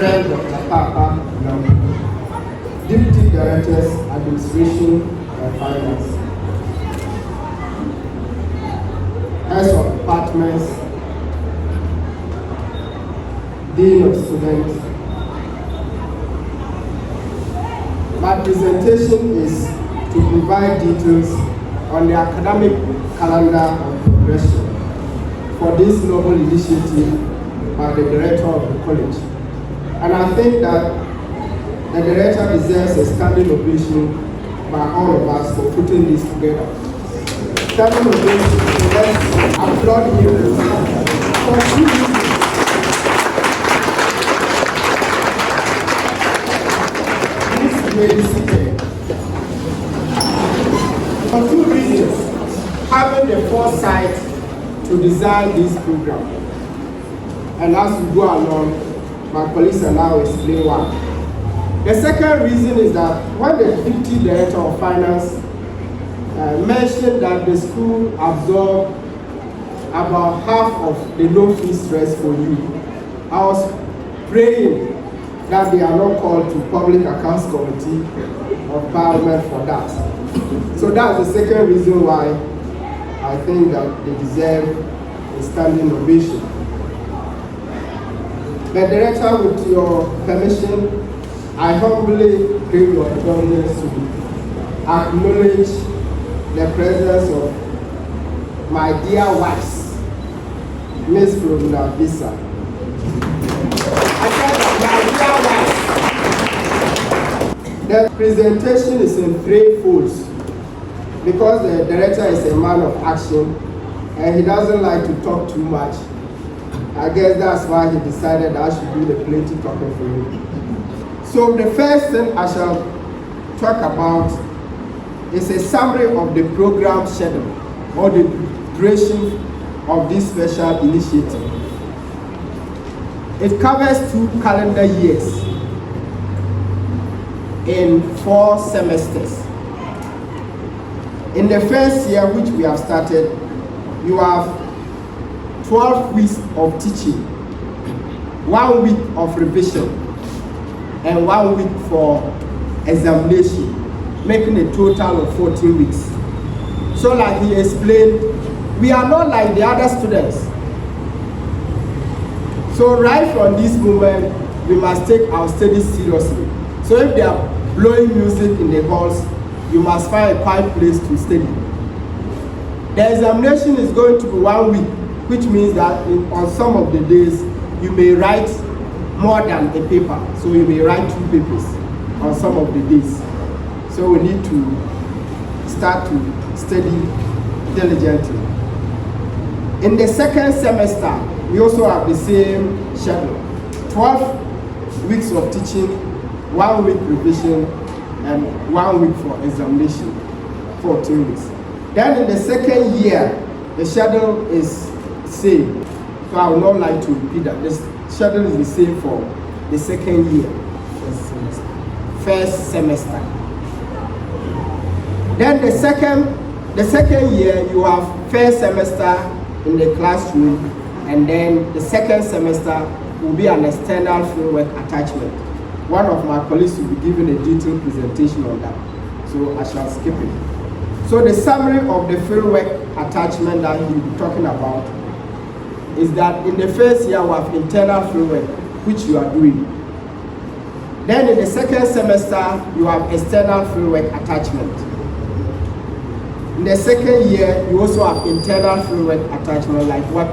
Dr. Papa Deputy Directors, Administration and Finance, Heads of Departments, Dean of Students. My presentation is to provide details on the academic calendar of progression for this noble initiative by the Director of the College. And I think that the Director deserves a standing ovation by all of us for putting this together. Standing ovation, let's applaud him for 2 reasons. This may be seated. For 2 reasons, having the foresight to design this program. And as we go along, my colleagues and I will explain why. The second reason is that when the Deputy Director of Finance mentioned that the school absorbed about half of the no-fee stress for you, I was praying that they are not called to Public Accounts Committee of Parliament for that. So that's the second reason why I think that they deserve a standing ovation. The Director, with your permission, I humbly crave your indulgence to acknowledge the presence of my dear wives, Miss Florina Visa. I said that my dear wives. The presentation is in 3 folds because the Director is a man of action and he doesn't like to talk too much. I guess that's why he decided I should do the plenty talking for you. So the first thing I shall talk about is a summary of the program schedule or the duration of this special initiative. It covers 2 calendar years in 4 semesters. In the first year, which we have started, you have 12 weeks of teaching, 1 week of revision, and 1 week for examination, making a total of 14 weeks. So like he explained, we are not like the other students. So right from this moment, we must take our studies seriously. So if they are blowing music in the halls, you must find a quiet place to study. The examination is going to be 1 week, which means that on some of the days, you may write more than a paper. So you may write 2 papers on some of the days. So we need to start to study diligently. In the second semester, we also have the same schedule. 12 weeks of teaching, 1 week revision, and 1 week for examination, 14 weeks. Then in the second year, the schedule is same. So I would not like to repeat that. The schedule is the same for the second year, first semester. Then the second year, you have first semester in the classroom, and then the second semester will be an external fieldwork attachment. One of my colleagues will be giving a detailed presentation on that, so I shall skip it. So the summary of the fieldwork attachment that he will be talking about is that in the first year we have internal fieldwork, which you are doing. Then in the second semester, you have external fieldwork attachment. In the second year, you also have internal fieldwork attachment, like what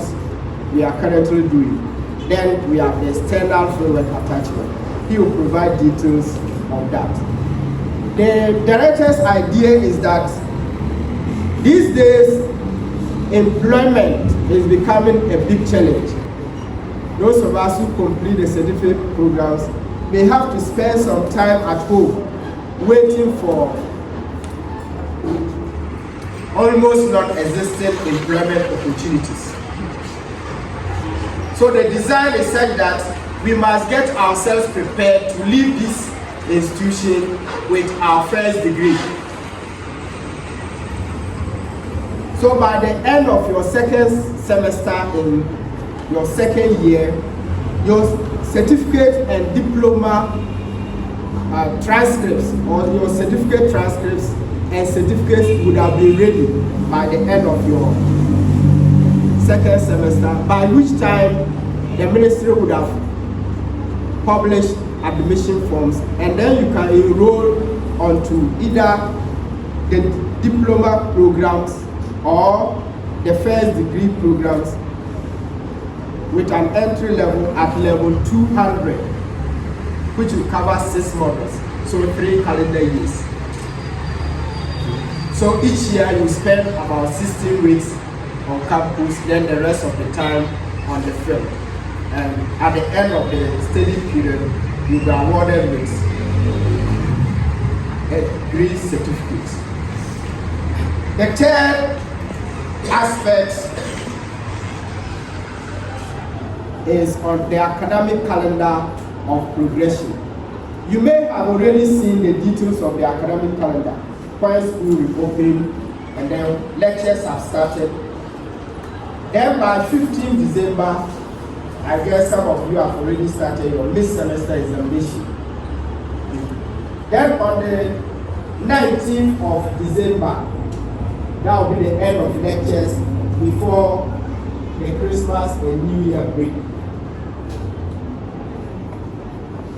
we are currently doing. Then we have the external fieldwork attachment. He will provide details of that. The Director's idea is that these days, employment is becoming a big challenge. Those of us who complete the certificate programs may have to spend some time at home waiting for almost non-existent employment opportunities. So the design is such that we must get ourselves prepared to leave this institution with our first degree. So by the end of your second semester in your second year, your certificate and diploma transcripts, or your certificate transcripts and certificates would have been ready by the end of your second semester, by which time the ministry would have published admission forms, and then you can enroll onto either the diploma programs or the first degree programs with an entry level at level 200, which will cover 6 modules, so 3 calendar years. So each year you spend about 16 weeks on campus, then the rest of the time on the field. And at the end of the study period, you'll be awarded with a degree certificate. The third aspect is on the academic calendar of progression. You may have already seen the details of the academic calendar, when school will open and then lectures have started. Then by 15 December, I guess some of you have already started your mid-semester examination. Then on the 19th of December, that will be the end of lectures before the Christmas and New Year break.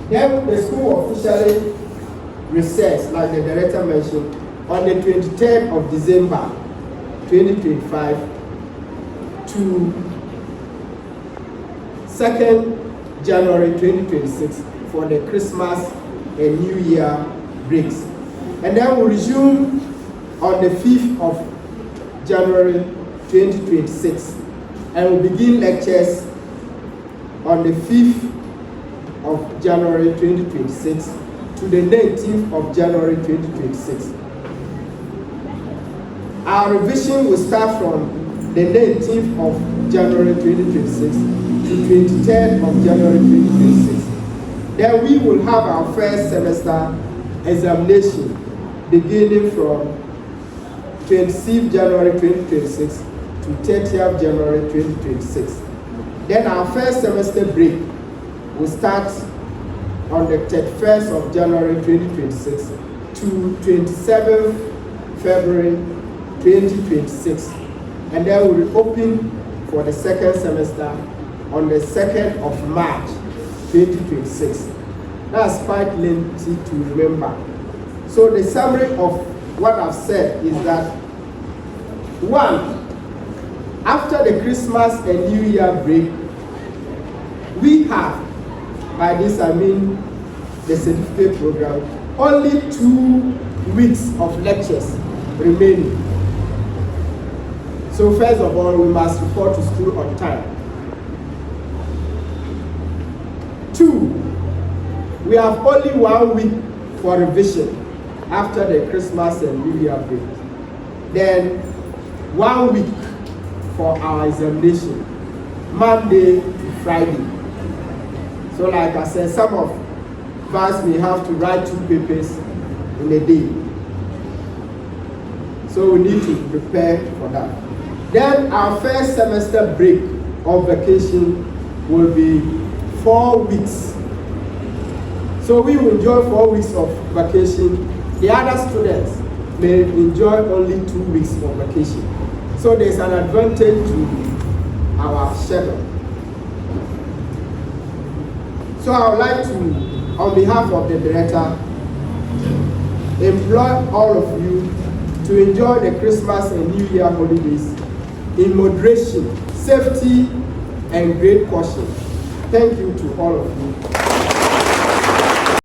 Then the school officially recess, like the director mentioned, on the 23rd of December 2025 to 2nd January 2026 for the Christmas and New Year breaks. And then we'll resume on the 5th of January 2026 and we'll begin lectures on the 5th of January 2026 to the 19th of January 2026. Our revision will start from the 19th of January 2026 to 23rd of January 2026. Then we will have our first semester examination beginning from 26th January 2026 to 30th January 2026. Then our first semester break will start on the 31st of January 2026 to 27th February 2026. And then we will open for the second semester on the 2nd of March 2026. That's quite lengthy to remember. So the summary of what I've said is that 1, after the Christmas and New Year break, we have, by this I mean the certificate program, only 2 weeks of lectures remaining. So first of all, we must report to school on time. 2, we have only 1 week for revision after the Christmas and New Year break. Then 1 week for our examination, Monday to Friday. So like I said, some of us may have to write 2 papers in a day. So we need to prepare for that. Then our first semester break or vacation will be 4 weeks. So we will enjoy 4 weeks of vacation. The other students may enjoy only 2 weeks of vacation. So there's an advantage to our schedule. So I would like to, on behalf of the director, employ all of you to enjoy the Christmas and New Year holidays in moderation, safety, and great caution. Thank you to all of you.